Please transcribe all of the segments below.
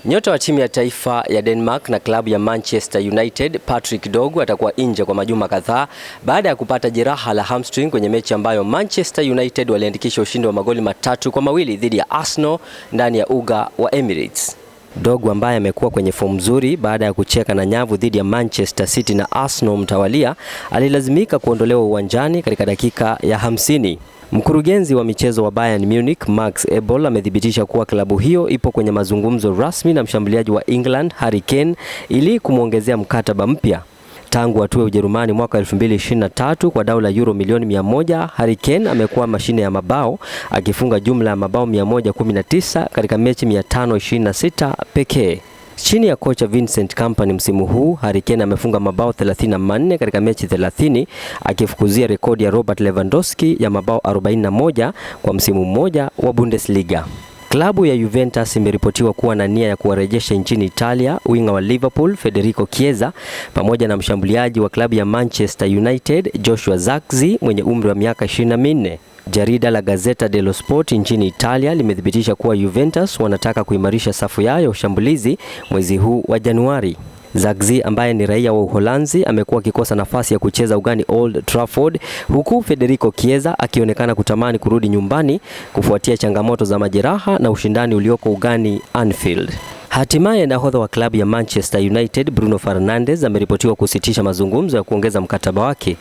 Nyota wa timu ya taifa ya Denmark na klabu ya Manchester United Patrick Dorgu atakuwa nje kwa majuma kadhaa baada ya kupata jeraha la hamstring kwenye mechi ambayo Manchester United waliandikisha ushindi wa magoli 3-2 dhidi ya Arsenal ndani ya uga wa Emirates. Dorgu ambaye amekuwa kwenye fomu nzuri baada ya kucheka na nyavu dhidi ya Manchester City na Arsenal mtawalia, alilazimika kuondolewa uwanjani katika dakika ya 50. Mkurugenzi wa michezo wa Bayern Munich Max Eberl amethibitisha kuwa klabu hiyo ipo kwenye mazungumzo rasmi na mshambuliaji wa England Harry Kane ili kumwongezea mkataba mpya. Tangu atue Ujerumani mwaka 2023 kwa dau la euro milioni 100, Harry Kane amekuwa mashine ya mabao akifunga jumla ya mabao 119 katika mechi 526 pekee. Chini ya kocha Vincent Kompany msimu huu, Harry Kane amefunga mabao 34 katika mechi 30, akifukuzia rekodi ya Robert Lewandowski ya mabao 41 kwa msimu mmoja wa Bundesliga. Klabu ya Juventus imeripotiwa kuwa na nia ya kuwarejesha nchini Italia winga wa Liverpool Federico Chiesa pamoja na mshambuliaji wa klabu ya Manchester United Joshua Zirkzee mwenye umri wa miaka 24. Jarida la Gazzetta dello Sport nchini Italia limethibitisha kuwa Juventus wanataka kuimarisha safu yao ya ushambulizi mwezi huu wa Januari. Zirkzee ambaye ni raia wa Uholanzi amekuwa akikosa nafasi ya kucheza ugani Old Trafford, huku Federico Chiesa akionekana kutamani kurudi nyumbani kufuatia changamoto za majeraha na ushindani ulioko ugani Anfield. Hatimaye nahodha wa klabu ya Manchester United Bruno Fernandes ameripotiwa kusitisha mazungumzo ya kuongeza mkataba wake.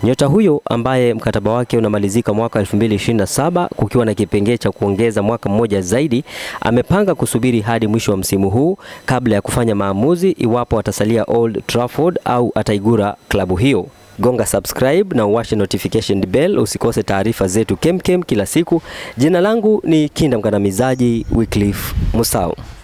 Nyota huyo ambaye mkataba wake unamalizika mwaka 2027 kukiwa na kipengele cha kuongeza mwaka mmoja zaidi, amepanga kusubiri hadi mwisho wa msimu huu kabla ya kufanya maamuzi iwapo atasalia Old Trafford au ataigura klabu hiyo. Gonga subscribe na uwashe notification bell usikose taarifa zetu kemkem kila siku. Jina langu ni Kinda Mkandamizaji Wycliffe Musau.